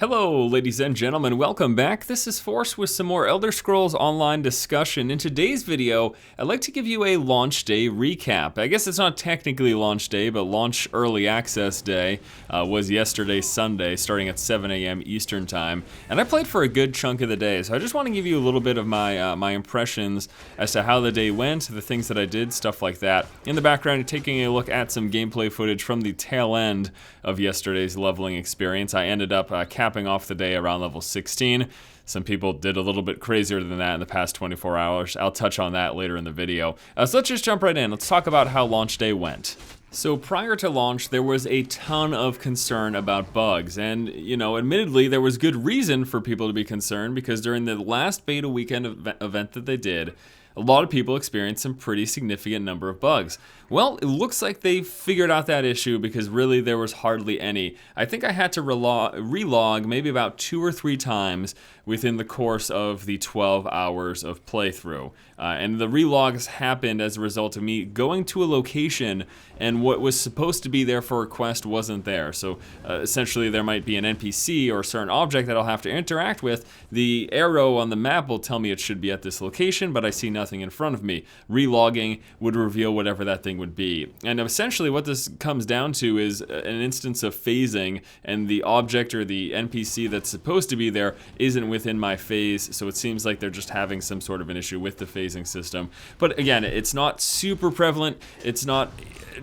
Hello, ladies and gentlemen, welcome back. This is Force with some more Elder Scrolls Online discussion. In today's video, I'd like to give you a launch day recap. I guess it's not technically launch day, but launch early access day was yesterday, Sunday, starting at 7 a.m. Eastern time. And I played for a good chunk of the day, so I just want to give you a little bit of my impressions as to how the day went, the things that I did, stuff like that. In the background, taking a look at some gameplay footage from the tail end of yesterday's leveling experience. I ended up capping off the day around level 16. Some people did a little bit crazier than that in the past 24 hours. I'll touch on that later in the video. So let's just jump right in. Let's talk about how launch day went. So prior to launch, there was a ton of concern about bugs, and admittedly, there was good reason for people to be concerned because during the last beta weekend event that they did, a lot of people experienced some pretty significant number of bugs. Well, it looks like they figured out that issue because really there was hardly any. I think I had to relog maybe about 2 or 3 times within the course of the 12 hours of playthrough. And the relogs happened as a result of me going to a location and what was supposed to be there for a quest wasn't there. So essentially there might be an NPC or a certain object that I'll have to interact with. The arrow on the map will tell me it should be at this location, but I see nothing in front of me. Relogging would reveal whatever that thing would be. And essentially what this comes down to is an instance of phasing, and the object or the NPC that's supposed to be there isn't within my phase, so it seems like they're just having some sort of an issue with the phasing system. But again, it's not super prevalent. It's not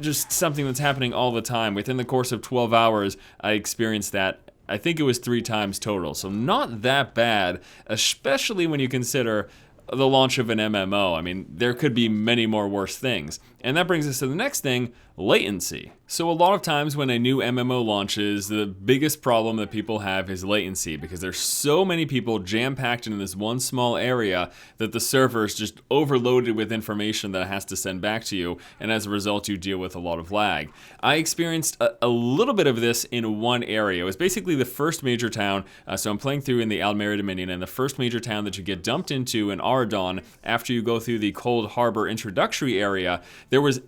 just something that's happening all the time. Within the course of 12 hours, I experienced that. I think it was 3 times total, so not that bad, especially when you consider the launch of an MMO. I mean, there could be many more worse things. And that brings us to the next thing, latency. So a lot of times when a new MMO launches, the biggest problem that people have is latency because there's so many people jam-packed in this one small area that the server is just overloaded with information that it has to send back to you, and as a result you deal with a lot of lag. I experienced a little bit of this in one area. It was basically the first major town, so I'm playing through in the Almera Dominion, and the first major town that you get dumped into in Aradon after you go through the Cold Harbor introductory area. There was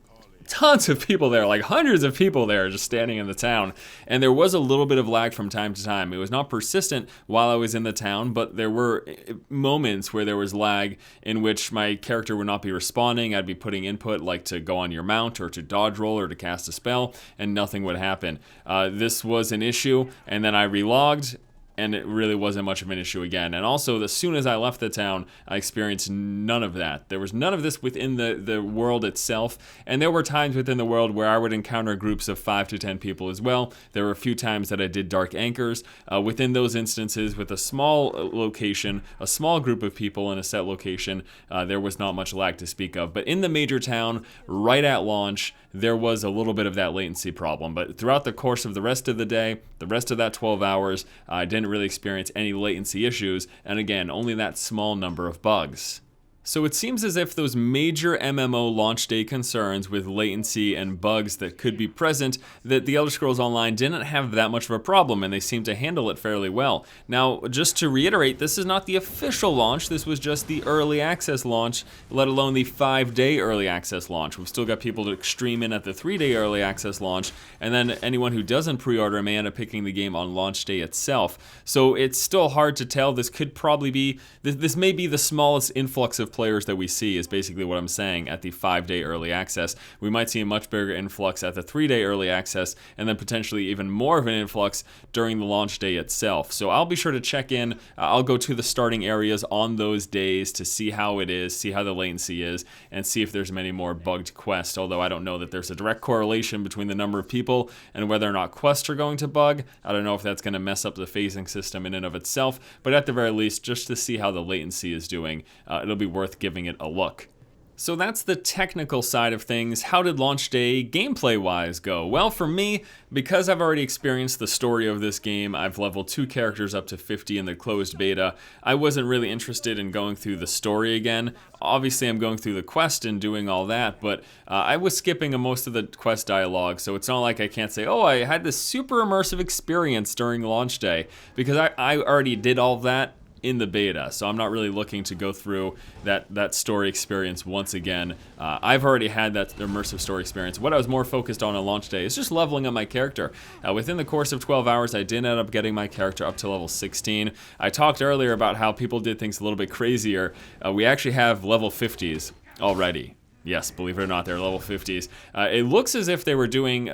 tons of people there, like hundreds of people there just standing in the town, and there was a little bit of lag from time to time. It was not persistent while I was in the town, but there were moments where there was lag in which my character would not be responding. I'd be putting input like to go on your mount or to dodge roll or to cast a spell, and nothing would happen. This was an issue, and then I relogged, and it really wasn't much of an issue again. And also, as soon as I left the town, I experienced none of that. There was none of this within the world itself, and there were times within the world where I would encounter groups of 5 to 10 people as well. There were a few times that I did dark anchors. Within those instances, with a small location, a small group of people in a set location, there was not much lag to speak of. But in the major town, right at launch, there was a little bit of that latency problem. But throughout the course of the rest of the day, the rest of that 12 hours, I didn't really experience any latency issues, and again, only that small number of bugs. So it seems as if those major MMO launch day concerns with latency and bugs that could be present, that the Elder Scrolls Online didn't have that much of a problem, and they seem to handle it fairly well. Now, just to reiterate, this is not the official launch, this was just the early access launch, let alone the 5-day early access launch. We've still got people to stream in at the 3-day early access launch, and then anyone who doesn't pre-order may end up picking the game on launch day itself. So it's still hard to tell. This could probably be, this may be the smallest influx of players that we see, is basically what I'm saying, at the 5-day early access. We might see a much bigger influx at the 3-day early access, and then potentially even more of an influx during the launch day itself. So I'll be sure to check in. I'll go to the starting areas on those days to see how it is, see how the latency is, and see if there's many more bugged quests, although I don't know that there's a direct correlation between the number of people and whether or not quests are going to bug. I don't know if that's going to mess up the phasing system in and of itself, but at the very least, just to see how the latency is doing, it'll be worth giving it a look. So that's the technical side of things. How did launch day gameplay-wise go? Well, for me, because I've already experienced the story of this game, I've leveled 2 characters up to 50 in the closed beta, I wasn't really interested in going through the story again. Obviously, I'm going through the quest and doing all that, but I was skipping most of the quest dialogue, so it's not like I can't say, oh, I had this super immersive experience during launch day, because I already did all that in the beta, so I'm not really looking to go through that story experience once again. I've already had that immersive story experience. What I was more focused on launch day is just leveling up my character. Within the course of 12 hours, I did end up getting my character up to level 16. I talked earlier about how people did things a little bit crazier. We actually have level 50s already. Yes, believe it or not, they're level 50s. It looks as if they were doing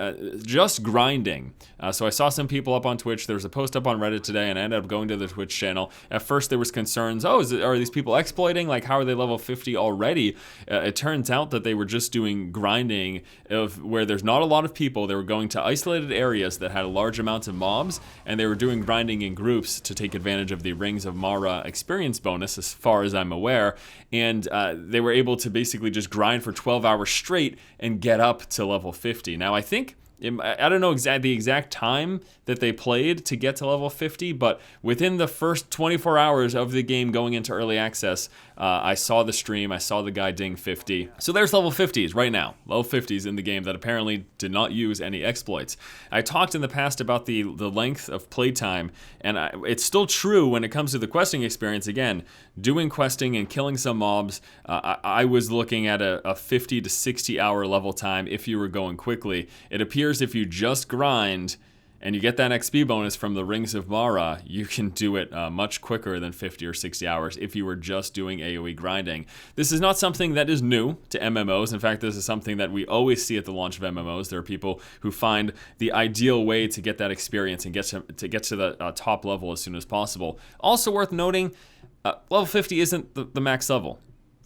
just grinding. So I saw some people up on Twitch. There was a post up on Reddit today, and I ended up going to the Twitch channel. At first, there was concerns. Oh, are these people exploiting? Like, how are they level 50 already? It turns out that they were just doing grinding of where there's not a lot of people. They were going to isolated areas that had large amounts of mobs, and they were doing grinding in groups to take advantage of the Rings of Mara experience bonus, as far as I'm aware. And they were able to basically just grind for 12 hours straight and get up to level 50. Now, I think, I don't know the exact time that they played to get to level 50, but within the first 24 hours of the game going into early access, I saw the stream, I saw the guy ding 50. So there's level 50s right now, level 50s in the game that apparently did not use any exploits. I talked in the past about the length of playtime, and it's still true when it comes to the questing experience. Again, doing questing and killing some mobs, I was looking at a 50 to 60 hour level time if you were going quickly. It appears if you just grind and you get that XP bonus from the Rings of Mara, you can do it much quicker than 50 or 60 hours if you were just doing AoE grinding. This is not something that is new to MMOs. In fact, this is something that we always see at the launch of MMOs. There are people who find the ideal way to get that experience and get to the top level as soon as possible. Also worth noting, level 50 isn't the max level.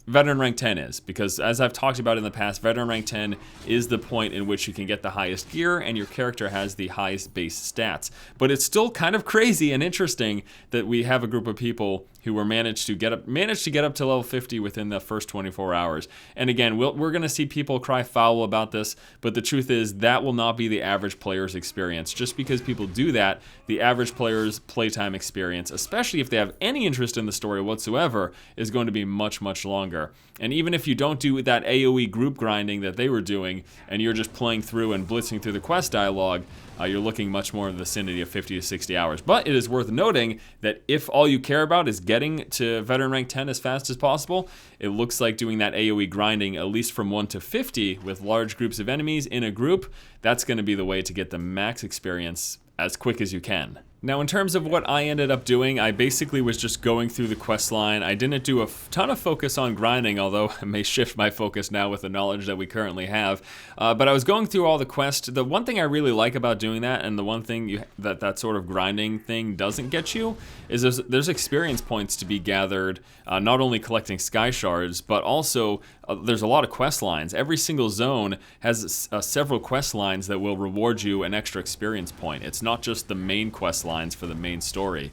Veteran rank 10 is, because as I've talked about in the past, veteran rank 10 is the point in which you can get the highest gear and your character has the highest base stats. But it's still kind of crazy and interesting that we have a group of people who were managed to get up to level 50 within the first 24 hours. And again, we're going to see people cry foul about this, but the truth is that will not be the average player's experience. Just because people do that, the average player's playtime experience, especially if they have any interest in the story whatsoever, is going to be much, much longer. And even if you don't do that AoE group grinding that they were doing, and you're just playing through and blitzing through the quest dialogue, you're looking much more in the vicinity of 50 to 60 hours. But it is worth noting that if all you care about is getting to veteran rank 10 as fast as possible, it looks like doing that AoE grinding, at least from 1 to 50, with large groups of enemies in a group, that's going to be the way to get the max experience as quick as you can. Now, in terms of what I ended up doing, I basically was just going through the quest line. I didn't do a ton of focus on grinding, although I may shift my focus now with the knowledge that we currently have. But I was going through all the quests. The one thing I really like about doing that, and the one thing that sort of grinding thing doesn't get you, is there's experience points to be gathered, not only collecting sky shards, but also there's a lot of quest lines. Every single zone has several quest lines that will reward you an extra experience point. It's not just the main quest lines for the main story.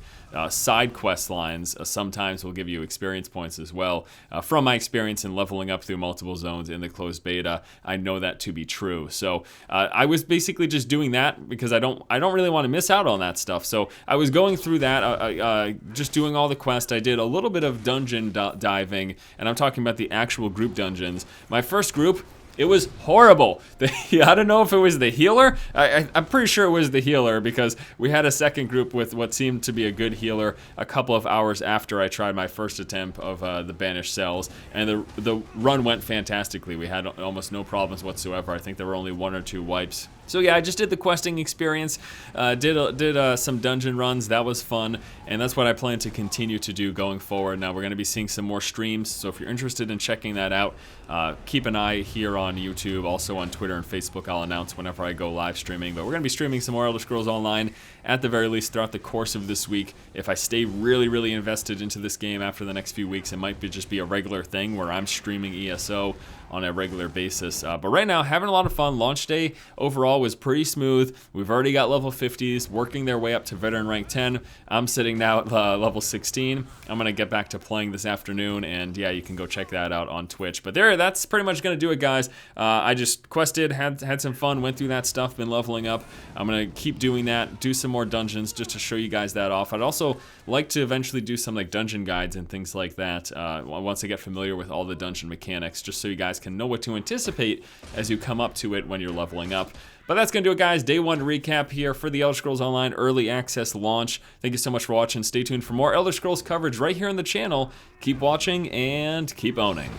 Side quest lines sometimes will give you experience points as well. From my experience in leveling up through multiple zones in the closed beta, I know that to be true. So I was basically just doing that because I don't really want to miss out on that stuff. So I was going through that, just doing all the quests. I did a little bit of dungeon diving, and I'm talking about the actual group dungeons. My first group, it was horrible. I don't know if it was the healer. I'm pretty sure it was the healer, because we had a second group with what seemed to be a good healer a couple of hours after I tried my first attempt of the Banished Cells, and the run went fantastically. We had almost no problems whatsoever. I think there were only 1 or 2 wipes. So yeah, I just did the questing experience, did some dungeon runs. That was fun, and that's what I plan to continue to do going forward. Now we're going to be seeing some more streams, so if you're interested in checking that out, keep an eye here on YouTube, also on Twitter and Facebook. I'll announce whenever I go live streaming, but we're going to be streaming some more Elder Scrolls Online at the very least throughout the course of this week. If I stay really, really invested into this game after the next few weeks, it might just be a regular thing where I'm streaming ESO on a regular basis. But right now, having a lot of fun. Launch day overall was pretty smooth. We've already got level 50s working their way up to veteran rank 10. I'm sitting now at level 16. I'm going to get back to playing this afternoon, and yeah, you can go check that out on Twitch. But that's pretty much going to do it, guys. I just quested, had some fun, went through that stuff, been leveling up. I'm going to keep doing that, do some more dungeons just to show you guys that off. I'd also like to eventually do some like dungeon guides and things like that once I get familiar with all the dungeon mechanics, just so you guys can know what to anticipate as you come up to it when you're leveling up. But that's gonna do it, guys. Day 1 recap here for the Elder Scrolls Online Early Access launch. Thank you so much for watching. Stay tuned for more Elder Scrolls coverage right here on the channel. Keep watching and keep owning.